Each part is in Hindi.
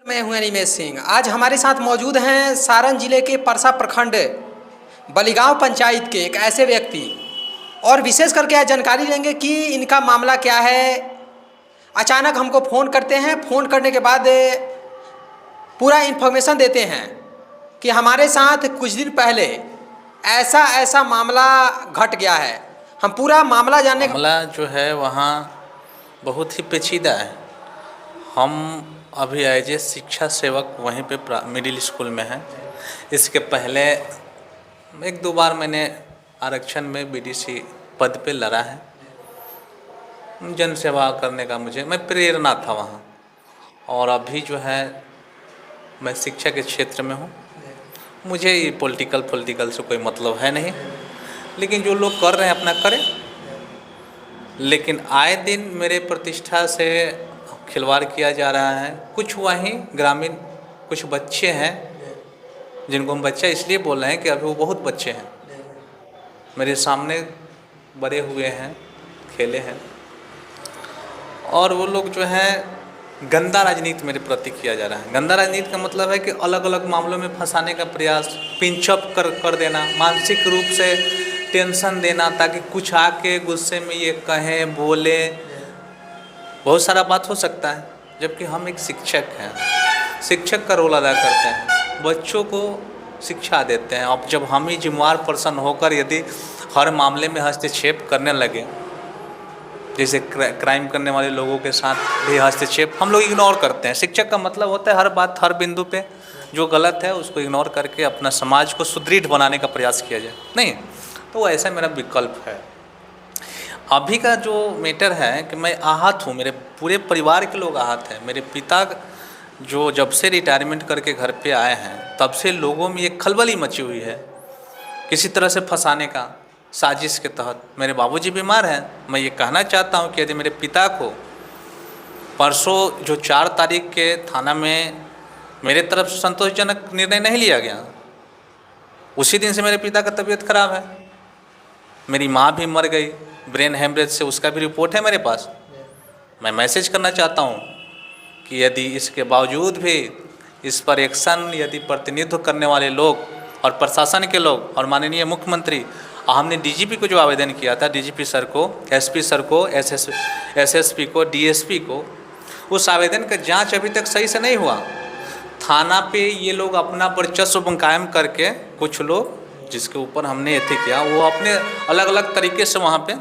मैं हूं अनिमेश सिंह। आज हमारे साथ मौजूद हैं सारण जिले के परसा प्रखंड बलिगांव पंचायत के एक ऐसे व्यक्ति, और विशेष करके आज जानकारी लेंगे कि इनका मामला क्या है। अचानक हमको फ़ोन करते हैं, फ़ोन करने के बाद पूरा इन्फॉर्मेशन देते हैं कि हमारे साथ कुछ दिन पहले ऐसा ऐसा मामला घट गया है। हम पूरा मामला जानने मामला जो है वहाँ बहुत ही पेचीदा है। हम अभी एज ए शिक्षा सेवक वहीं पे मिडिल स्कूल में हैं। इसके पहले एक दो बार मैंने आरक्षण में बीडीसी पद पे लड़ा है। जन सेवा करने का मैं प्रेरणा था वहाँ, और अभी जो है मैं शिक्षा के क्षेत्र में हूँ। मुझे ये पॉलिटिकल से कोई मतलब है नहीं, लेकिन जो लोग कर रहे हैं अपना करें। लेकिन आए दिन मेरे प्रतिष्ठा से खिलवाड़ किया जा रहा है। कुछ वहीं ग्रामीण कुछ बच्चे हैं, जिनको हम बच्चा इसलिए बोल रहे हैं कि अभी वो बहुत बच्चे हैं, मेरे सामने बड़े हुए हैं, खेले हैं, और वो लोग जो हैं गंदा राजनीति मेरे प्रति किया जा रहा है। गंदा राजनीति का मतलब है कि अलग अलग मामलों में फंसाने का प्रयास, पिंचअप कर देना, मानसिक रूप से टेंशन देना, ताकि कुछ आके गुस्से में ये कहें बोले। बहुत सारा बात हो सकता है, जबकि हम एक शिक्षक हैं, शिक्षक का रोल अदा करते हैं, बच्चों को शिक्षा देते हैं। अब जब हम ही जिम्मेवार पर्सन होकर यदि हर मामले में हस्तक्षेप करने लगे, जैसे क्राइम करने वाले लोगों के साथ भी हस्तक्षेप हम लोग इग्नोर करते हैं। शिक्षक का मतलब होता है हर बात हर बिंदु पे जो गलत है उसको इग्नोर करके अपना समाज को सुदृढ़ बनाने का प्रयास किया जाए, नहीं तो ऐसा मेरा विकल्प है। अभी का जो मैटर है कि मैं आहत हूँ, मेरे पूरे परिवार के लोग आहत हैं। मेरे पिता जो जब से रिटायरमेंट करके घर पे आए हैं तब से लोगों में एक खलबली मची हुई है, किसी तरह से फंसाने का साजिश के तहत। मेरे बाबूजी बीमार हैं। मैं ये कहना चाहता हूँ कि यदि मेरे पिता को परसों जो 4 तारीख के थाना में मेरे तरफ से संतोषजनक निर्णय नहीं लिया गया, उसी दिन से मेरे पिता का तबीयत खराब है। मेरी माँ भी मर गई ब्रेन हेमरेज से, उसका भी रिपोर्ट है मेरे पास। मैं मैसेज करना चाहता हूँ कि यदि इसके बावजूद भी इस पर एक्शन यदि प्रतिनिधित्व करने वाले लोग और प्रशासन के लोग और माननीय मुख्यमंत्री, हमने डीजीपी को जो आवेदन किया था, डीजीपी सर को, एसपी सर को, एसएसपी को, डीएसपी को, उस आवेदन का जांच अभी तक सही से नहीं हुआ। थाना पे ये लोग अपना वर्चस्व कायम करके, कुछ लोग जिसके ऊपर हमने ये किया, वो अपने अलग अलग तरीके से वहाँ पे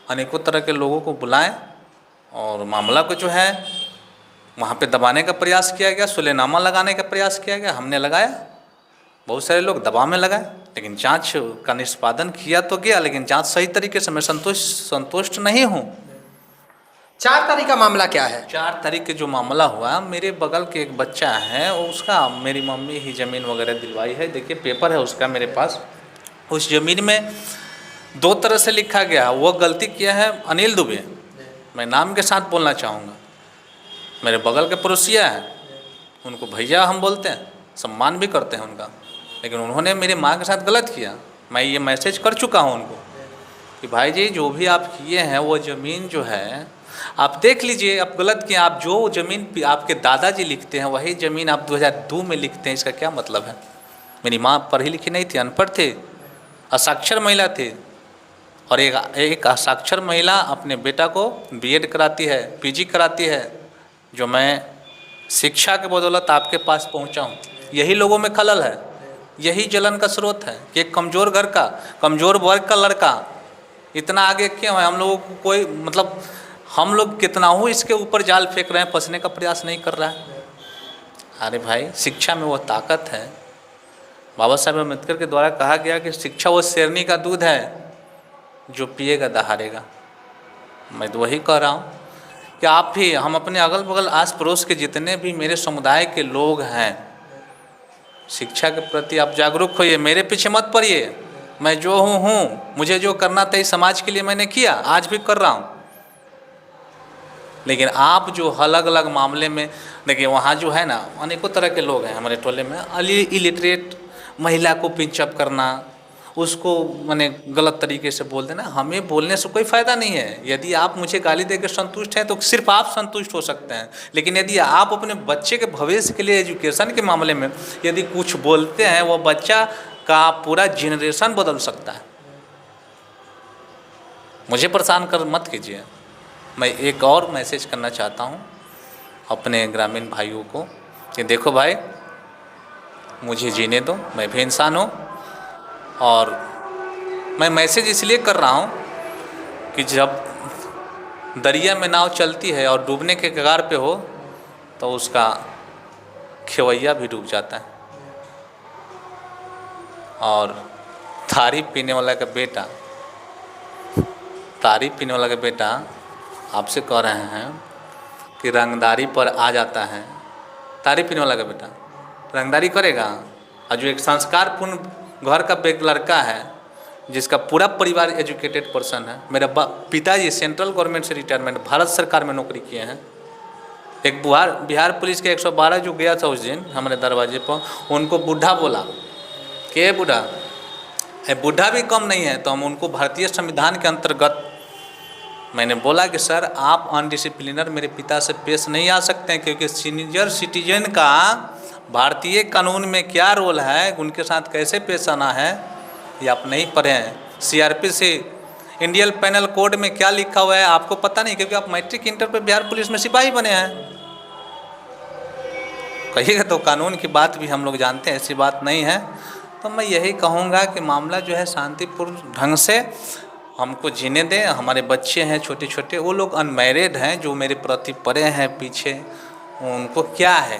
अनेकों तरह के लोगों को बुलाएं और मामला को जो है वहाँ पे दबाने का प्रयास किया गया, सुलेनामा लगाने का प्रयास किया गया। हमने लगाया, बहुत सारे लोग दबाव में लगाए, लेकिन जांच का निष्पादन किया तो गया, लेकिन जांच सही तरीके से मैं संतुष्ट नहीं हूँ। 4 तारीख का मामला क्या है? 4 तारीख के जो मामला हुआ, मेरे बगल के एक बच्चा है, उसका मेरी मम्मी ही ज़मीन वगैरह दिलवाई है। देखिए पेपर है उसका मेरे पास। उस ज़मीन में 2 तरह से लिखा गया। वो गलती किया है अनिल दुबे, मैं नाम के साथ बोलना चाहूँगा। मेरे बगल के पड़ोसिया हैं, उनको भैया हम बोलते हैं, सम्मान भी करते हैं उनका, लेकिन उन्होंने मेरी माँ के साथ गलत किया। मैं ये मैसेज कर चुका हूँ उनको कि भाई जी जो भी आप किए हैं वो ज़मीन जो है आप देख लीजिए, आप गलत किए। आप जो ज़मीन आपके दादाजी लिखते हैं वही ज़मीन आप 2002 में लिखते हैं, इसका क्या मतलब है? मेरी माँ पढ़ी लिखी नहीं थी, अनपढ़ थे, असाक्षर महिला थी, और एक असाक्षर महिला अपने बेटा को बीएड कराती है, पीजी कराती है, जो मैं शिक्षा के बदौलत आपके पास पहुँचा हूँ। यही लोगों में खलल है, यही जलन का स्रोत है कि एक कमज़ोर घर का, कमज़ोर वर्ग का लड़का इतना आगे क्यों है? हम लोगों को कोई मतलब, हम लोग कितना हूँ इसके ऊपर जाल फेंक रहे हैं, फंसने का प्रयास नहीं कर रहा है। अरे भाई, शिक्षा में वो ताकत है। बाबा साहब अम्बेडकर के द्वारा कहा गया कि शिक्षा वो शेरनी का दूध है जो पिएगा दहाड़ेगा। मैं तो वही कह रहा हूँ कि आप भी, हम अपने अगल बगल आस पड़ोस के जितने भी मेरे समुदाय के लोग हैं, शिक्षा के प्रति आप जागरूक होइए। मेरे पीछे मत पड़िए। मैं जो हूँ, मुझे जो करना था इस समाज के लिए मैंने किया, आज भी कर रहा हूँ। लेकिन आप जो अलग अलग मामले में देखिए, वहाँ जो है ना अनेकों तरह के लोग हैं हमारे टोले में। इलिटरेट महिला को पिंचअप करना, उसको मैंने गलत तरीके से बोल देना। हमें बोलने से कोई फ़ायदा नहीं है। यदि आप मुझे गाली देकर संतुष्ट हैं तो सिर्फ आप संतुष्ट हो सकते हैं, लेकिन यदि आप अपने बच्चे के भविष्य के लिए एजुकेशन के मामले में यदि कुछ बोलते हैं, वो बच्चा का पूरा जनरेशन बदल सकता है। मुझे परेशान कर मत कीजिए। मैं एक और मैसेज करना चाहता हूँ अपने ग्रामीण भाइयों को कि देखो भाई, मुझे जीने दो, मैं भी इंसान हूँ। और मैं मैसेज इसलिए कर रहा हूँ कि जब दरिया में नाव चलती है और डूबने के कगार पे हो तो उसका खेवैया भी डूब जाता है। और तारी पीने वाला का बेटा आपसे कह रहे हैं कि रंगदारी पर आ जाता है। तारी पीने वाला का बेटा रंगदारी करेगा? और जो एक संस्कारपूर्ण घर का एक लड़का है जिसका पूरा परिवार एजुकेटेड पर्सन है, मेरे पिताजी सेंट्रल गवर्नमेंट से रिटायरमेंट भारत सरकार में नौकरी किए हैं। एक बिहार पुलिस के 112 जो गया था उस दिन हमारे दरवाजे पर, उनको बूढ़ा बोला कि बूढ़ा, बूढ़ा भी कम नहीं है। तो हम उनको भारतीय संविधान के अंतर्गत मैंने बोला कि सर आप अनडिसिप्लिनर मेरे पिता से पेश नहीं आ सकते हैं, क्योंकि सीनियर सिटीजन का भारतीय कानून में क्या रोल है, उनके साथ कैसे पेश आना है, ये आप नहीं पढ़े हैं। सीआरपी से इंडियन पैनल कोड में क्या लिखा हुआ है आपको पता नहीं, क्योंकि आप मैट्रिक इंटर पे बिहार पुलिस में सिपाही बने हैं। कहिएगा तो कानून की बात भी हम लोग जानते हैं, ऐसी बात नहीं है। तो मैं यही कहूँगा कि मामला जो है शांतिपूर्ण ढंग से हमको जीने दें। हमारे बच्चे हैं छोटे छोटे, वो लोग अनमैरिड हैं जो मेरे प्रति पड़े हैं पीछे, उनको क्या है,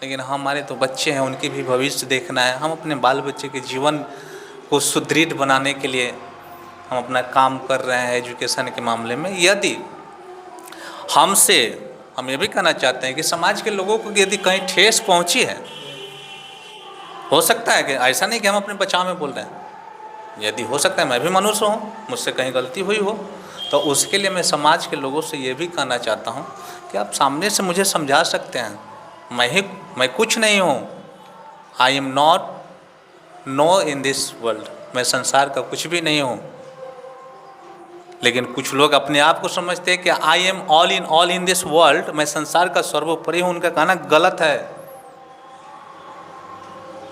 लेकिन हमारे तो बच्चे हैं, उनकी भी भविष्य देखना है। हम अपने बाल बच्चे के जीवन को सुदृढ़ बनाने के लिए हम अपना काम कर रहे हैं एजुकेशन के मामले में। यदि हमसे हम ये भी कहना चाहते हैं कि समाज के लोगों को यदि कहीं ठेस पहुंची है, हो सकता है कि ऐसा नहीं कि हम अपने बचाव में बोल रहे हैं, यदि हो सकता है मैं भी मनुष्य हूँ, मुझसे कहीं गलती हुई हो, तो उसके लिए मैं समाज के लोगों से ये भी कहना चाहता हूँ कि आप सामने से मुझे समझा सकते हैं। मैं कुछ नहीं हूँ, I am not know in this world, मैं संसार का कुछ भी नहीं हूँ। लेकिन कुछ लोग अपने आप को समझते हैं कि I am all in this world, मैं संसार का सर्वोपरि हूँ। उनका कहना गलत है।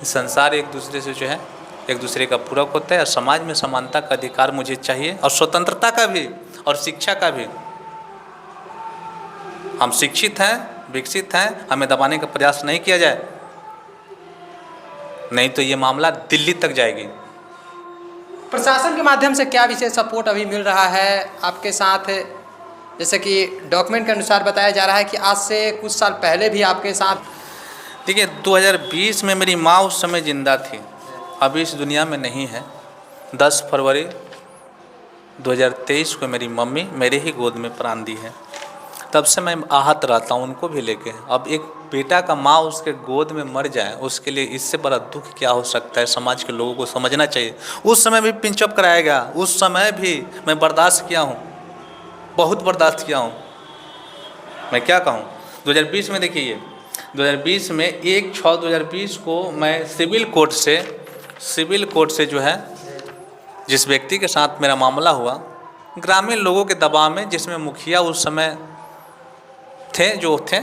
संसार एक दूसरे से जो है एक दूसरे का पूरक होता है, और समाज में समानता का अधिकार मुझे चाहिए, और स्वतंत्रता का भी, और शिक्षा का भी। हम शिक्षित हैं, विकसित हैं, हमें दबाने का प्रयास नहीं किया जाए, नहीं तो ये मामला दिल्ली तक जाएगी। प्रशासन के माध्यम से क्या विशेष सपोर्ट अभी मिल रहा है आपके साथ? जैसे कि डॉक्यूमेंट के अनुसार बताया जा रहा है कि आज से कुछ साल पहले भी आपके साथ, देखिए 2020 में मेरी माँ उस समय जिंदा थी, अभी इस दुनिया में नहीं है। 10 फरवरी 2023 को मेरी मम्मी मेरे ही गोद में प्राण दी है। तब से मैं आहत रहता हूँ उनको भी लेके। अब एक बेटा का माँ उसके गोद में मर जाए, उसके लिए इससे बड़ा दुख क्या हो सकता है? समाज के लोगों को समझना चाहिए। उस समय भी पिंचअप कराया गया, उस समय भी मैं बर्दाश्त किया हूँ, बहुत बर्दाश्त किया हूँ। मैं क्या कहूँ? 2020 में देखिए, 2020 में 1/6/2020 को मैं सिविल कोर्ट से जो है जिस व्यक्ति के साथ मेरा मामला हुआ, ग्रामीण लोगों के दबाव में, जिसमें मुखिया उस समय थे,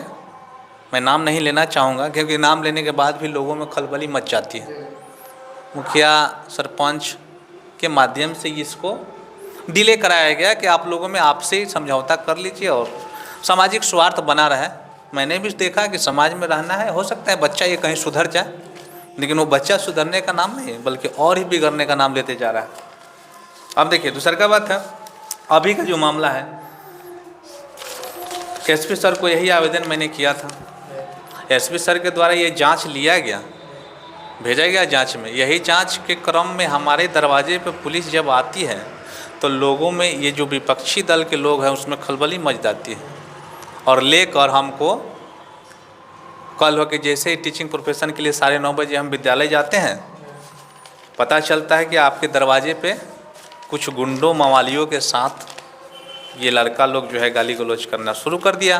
मैं नाम नहीं लेना चाहूँगा क्योंकि नाम लेने के बाद भी लोगों में खलबली मच जाती है। मुखिया सरपंच के माध्यम से इसको डिले कराया गया कि आप लोगों में आपसे ही समझौता कर लीजिए और सामाजिक स्वार्थ बना रहे। मैंने भी देखा कि समाज में रहना है, हो सकता है बच्चा ये कहीं सुधर जाए, लेकिन वो बच्चा सुधरने का नाम नहीं बल्कि और ही बिगड़ने का नाम लेते जा रहा है। अब देखिए दूसरा का बात है, अभी का जो मामला है, एसपी सर को यही आवेदन मैंने किया था। एसपी सर के द्वारा ये जांच लिया गया, भेजा गया जांच में। यही जांच के क्रम में हमारे दरवाजे पे पुलिस जब आती है तो लोगों में ये जो विपक्षी दल के लोग हैं उसमें खलबली मच जाती है, और लेकर हमको कल हो के जैसे ही टीचिंग प्रोफेशन के लिए 9:30 बजे हम विद्यालय जाते हैं, पता चलता है कि आपके दरवाजे पे कुछ गुंडों मवालियों के साथ ये लड़का लोग जो है गाली गलौज करना शुरू कर दिया।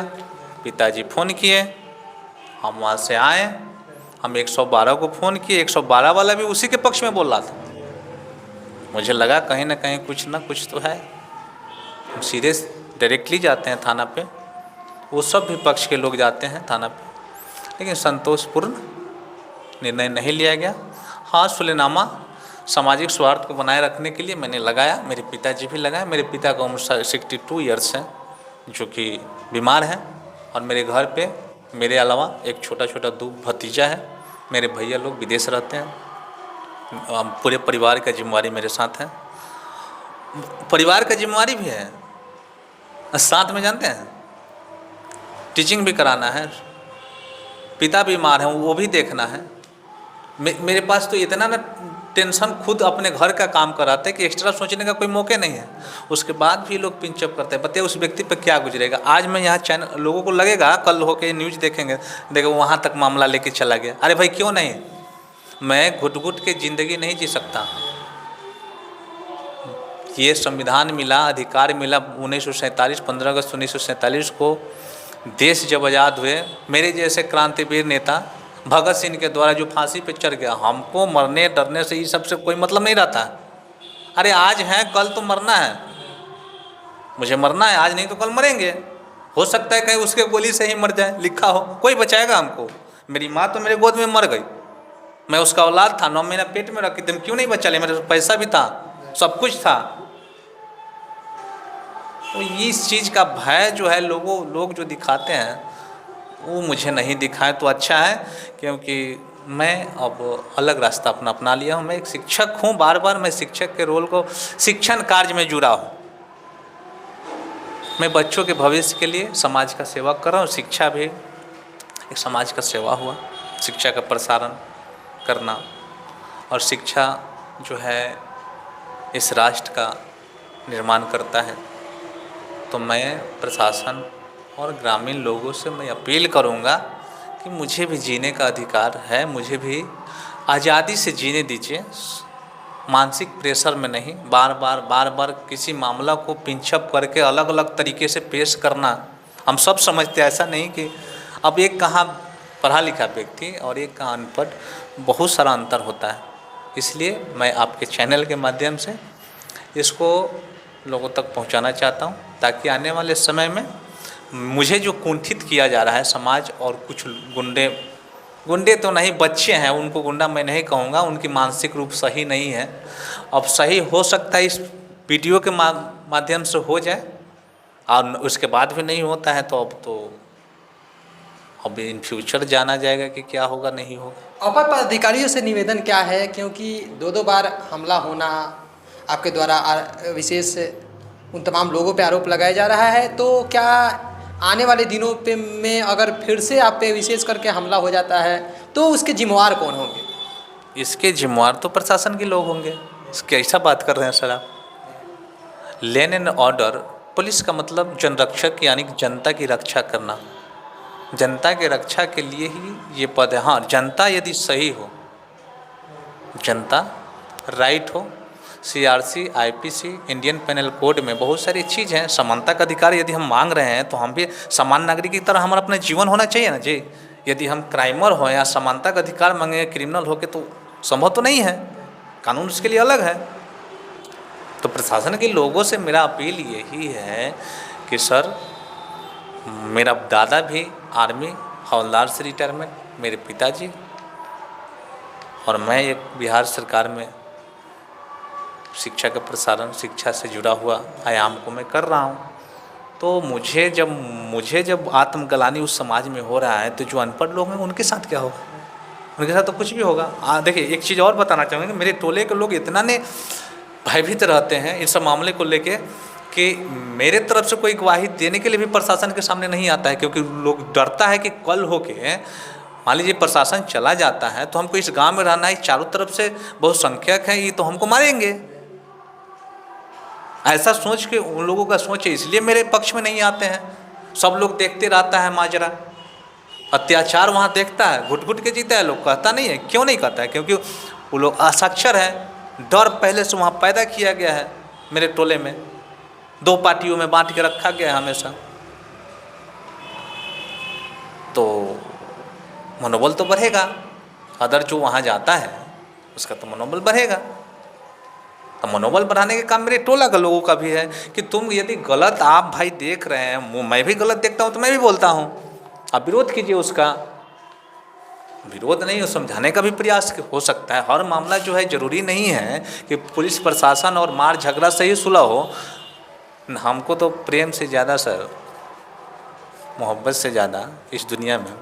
पिताजी फ़ोन किए, हम वहाँ से आए, हम 112 को फ़ोन किए, 112 वाला भी उसी के पक्ष में बोल रहा था। मुझे लगा कहीं ना कहीं कुछ ना कुछ तो है। हम सीधे डायरेक्टली जाते हैं थाना पे, वो सब भी पक्ष के लोग जाते हैं थाना पे, लेकिन संतोषपूर्ण निर्णय नहीं लिया गया। हाँ, सुलेनामा सामाजिक स्वार्थ को बनाए रखने के लिए मैंने लगाया, मेरे पिताजी भी लगाए। मेरे पिता का उम्र 62 ईयर्स है, जो कि बीमार हैं, और मेरे घर पे मेरे अलावा एक छोटा छोटा दो भतीजा है। मेरे भैया लोग विदेश रहते हैं। पूरे परिवार का जिम्मेवारी मेरे साथ है। परिवार का जिम्मेवारी भी है साथ में, जानते हैं, टीचिंग भी कराना है, पिता बीमार हैं वो भी देखना है। मेरे पास तो इतना ना टेंशन खुद अपने घर का काम कराते हैं कि एक्स्ट्रा सोचने का कोई मौके नहीं है। उसके बाद भी लोग पिंचअप करते हैं। बताइए उस व्यक्ति पर क्या गुजरेगा। आज मैं यहाँ चैनल, लोगों को लगेगा कल होके न्यूज़ देखेंगे, देखो वहाँ तक मामला लेके चला गया। अरे भाई क्यों नहीं, मैं घुट घुट के ज़िंदगी नहीं जी सकता। ये संविधान मिला, अधिकार मिला 1947, 15 अगस्त 1947 को देश जब आज़ाद हुए, मेरे जैसे क्रांतिवीर नेता भगत सिंह के द्वारा जो फांसी पे चढ़ गया, हमको मरने डरने से ये सबसे कोई मतलब नहीं रहता है। अरे आज है कल तो मरना है, मुझे मरना है आज, नहीं तो कल मरेंगे। हो सकता है कहीं उसके गोली से ही मर जाए, लिखा हो, कोई बचाएगा हमको। मेरी माँ तो मेरे गोद में मर गई, मैं उसका औलाद था, 9 महीना पेट में रखी थी, क्यों नहीं बचा ले, मेरे पास पैसा भी था, सब कुछ था। तो इस चीज़ का भय जो है लोग जो दिखाते हैं वो मुझे नहीं दिखाए तो अच्छा है, क्योंकि मैं अब अलग रास्ता अपना लिया हूँ। मैं एक शिक्षक हूँ, बार बार मैं शिक्षक के रोल को, शिक्षण कार्य में जुड़ा हूँ। मैं बच्चों के भविष्य के लिए समाज का सेवा कर रहा हूँ। शिक्षा भी एक समाज का सेवा हुआ, शिक्षा का प्रसारण करना, और शिक्षा जो है इस राष्ट्र का निर्माण करता है। तो मैं प्रशासन और ग्रामीण लोगों से मैं अपील करूंगा कि मुझे भी जीने का अधिकार है, मुझे भी आज़ादी से जीने दीजिए, मानसिक प्रेशर में नहीं। बार बार किसी मामला को पिंचअप करके अलग अलग तरीके से पेश करना। हम सब समझते हैं, ऐसा नहीं कि अब एक कहाँ पढ़ा लिखा व्यक्ति और एक कहाँ अनपढ़, बहुत सारा अंतर होता है। इसलिए मैं आपके चैनल के माध्यम से इसको लोगों तक पहुंचाना चाहता हूं, ताकि आने वाले समय में मुझे जो कुंठित किया जा रहा है समाज, और कुछ गुंडे तो नहीं, बच्चे हैं, उनको गुंडा मैं नहीं कहूँगा, उनकी मानसिक रूप सही नहीं है। अब सही हो सकता है इस वीडियो के माध्यम से हो जाए, और उसके बाद भी नहीं होता है तो अब इन फ्यूचर जाना जाएगा कि क्या होगा नहीं होगा। अपर पदाधिकारियों से निवेदन क्या है, क्योंकि 2 बार हमला होना आपके द्वारा विशेष उन तमाम लोगों पे आरोप लगाया जा रहा है, तो क्या आने वाले दिनों पे में अगर फिर से आप पे विशेष करके हमला हो जाता है तो उसके जिम्मेवार कौन होंगे? इसके जिम्मेवार तो प्रशासन के लोग होंगे। कैसा बात कर रहे हैं सर आप? लॉ एंड ऑर्डर, पुलिस का मतलब जनरक्षक, यानी जनता की रक्षा करना। जनता की रक्षा के लिए ही ये पद है। हाँ, जनता यदि सही हो, जनता राइट हो, CRC, IPC, Indian penal code में बहुत सारी चीज़ हैं। समानता का अधिकार यदि हम मांग रहे हैं तो हम भी समान नागरिक की तरह हमारा अपना जीवन होना चाहिए ना जी। यदि हम क्राइमर हो या समानता का अधिकार मांगे क्रिमिनल हो के, तो संभव तो नहीं है, कानून उसके लिए अलग है। तो प्रशासन के लोगों से मेरा अपील यही है कि सर, मेरा दादा भी आर्मी हवलदार से रिटायरमेंट, मेरे पिताजी, और मैं एक बिहार सरकार में शिक्षा का प्रसारण, शिक्षा से जुड़ा हुआ आयाम को मैं कर रहा हूँ। तो मुझे जब आत्मग्लानि उस समाज में हो रहा है, तो जो अनपढ़ लोग हैं उनके साथ क्या होगा? उनके साथ तो कुछ भी होगा। देखिए, एक चीज़ और बताना चाहूँगा, मेरे टोले के लोग इतना ने भयभीत रहते हैं इस मामले को लेके कि मेरे तरफ से कोई गवाही देने के लिए भी प्रशासन के सामने नहीं आता है, क्योंकि लोग डरता है कि कल होके मान लीजिए प्रशासन चला जाता है तो हमको इस गांव में रहना है, चारों तरफ से बहुसंख्यक हैं, ये तो हमको मारेंगे। ऐसा सोच के उन लोगों का सोच है, इसलिए मेरे पक्ष में नहीं आते हैं। सब लोग देखते रहता है माजरा, अत्याचार वहाँ देखता है, घुट घुट के जीता है। लोग कहता नहीं है, क्यों नहीं कहता है? क्योंकि वो लोग असाक्षर है। डर पहले से वहाँ पैदा किया गया है। मेरे टोले में 2 पार्टियों में बांट के रखा गया है हमेशा। तो मनोबल तो बढ़ेगा, अदर जो वहाँ जाता है उसका तो मनोबल बढ़ेगा। तो मनोबल बढ़ाने का काम मेरे टोला के लोगों का भी है कि तुम यदि गलत आप भाई देख रहे हैं, मैं भी गलत देखता हूँ तो मैं भी बोलता हूँ, आप विरोध कीजिए उसका। विरोध नहीं, समझाने का भी प्रयास हो सकता है। हर मामला जो है ज़रूरी नहीं है कि पुलिस प्रशासन और मार झगड़ा से ही सुलह हो। हमको तो प्रेम से ज़्यादा सर, मोहब्बत से ज़्यादा इस दुनिया में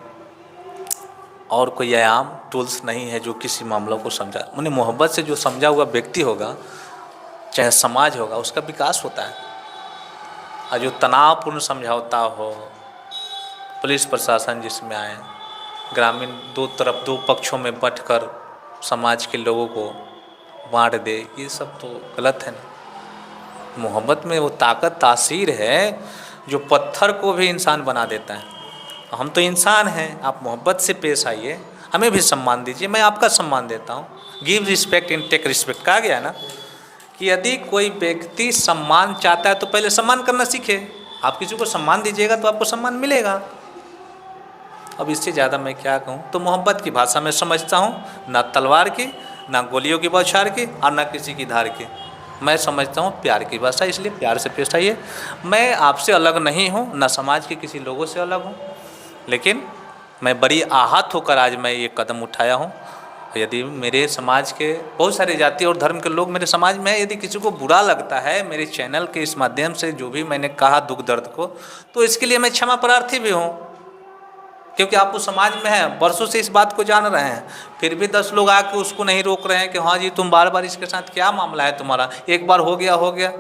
और कोई आयाम टूल्स नहीं है जो किसी मामलों को समझा। मैंने मोहब्बत से जो समझा हुआ व्यक्ति होगा, चाहे समाज होगा, उसका विकास होता है। और जो तनावपूर्ण समझौता हो, पुलिस प्रशासन जिसमें आए, ग्रामीण दो तरफ दो पक्षों में बंटकर समाज के लोगों को बांट दे, ये सब तो गलत है ना। मोहब्बत में वो ताकत तासीर है जो पत्थर को भी इंसान बना देता है। हम तो इंसान हैं, आप मोहब्बत से पेश आइए, हमें भी सम्मान दीजिए, मैं आपका सम्मान देता हूँ। Give respect in take respect कहा गया ना कि यदि कोई व्यक्ति सम्मान चाहता है तो पहले सम्मान करना सीखे। आप किसी को सम्मान दीजिएगा तो आपको सम्मान मिलेगा। अब इससे ज़्यादा मैं क्या कहूँ। तो मोहब्बत की भाषा में समझता हूँ, ना तलवार की, ना गोलियों की बौछार की, और ना किसी की धार की। मैं समझता हूँ प्यार की भाषा, इसलिए प्यार से पेश आइए। मैं आपसे अलग नहीं हूँ, ना समाज के किसी लोगों से अलग हूँ, लेकिन मैं बड़ी आहत होकर आज मैं ये कदम उठाया हूँ। यदि मेरे समाज के बहुत सारे जाति और धर्म के लोग मेरे समाज में, यदि किसी को बुरा लगता है मेरे चैनल के इस माध्यम से जो भी मैंने कहा दुख दर्द को, तो इसके लिए मैं क्षमा प्रार्थी भी हूँ, क्योंकि आप उस समाज में हैं, बरसों से इस बात को जान रहे हैं, फिर भी 10 लोग आके उसको नहीं रोक रहे हैं कि हाँ जी तुम बार बार इसके साथ क्या मामला है तुम्हारा, एक बार हो गया।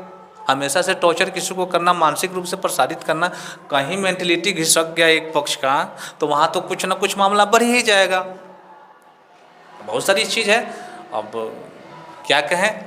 हमेशा से टॉर्चर किसी को करना, मानसिक रूप से प्रसारित करना, कहीं मेंटलिटी घिसक गया एक पक्ष का, तो वहाँ तो कुछ ना कुछ मामला बढ़ ही जाएगा। बहुत सारी चीज़ है। अब क्या कहें,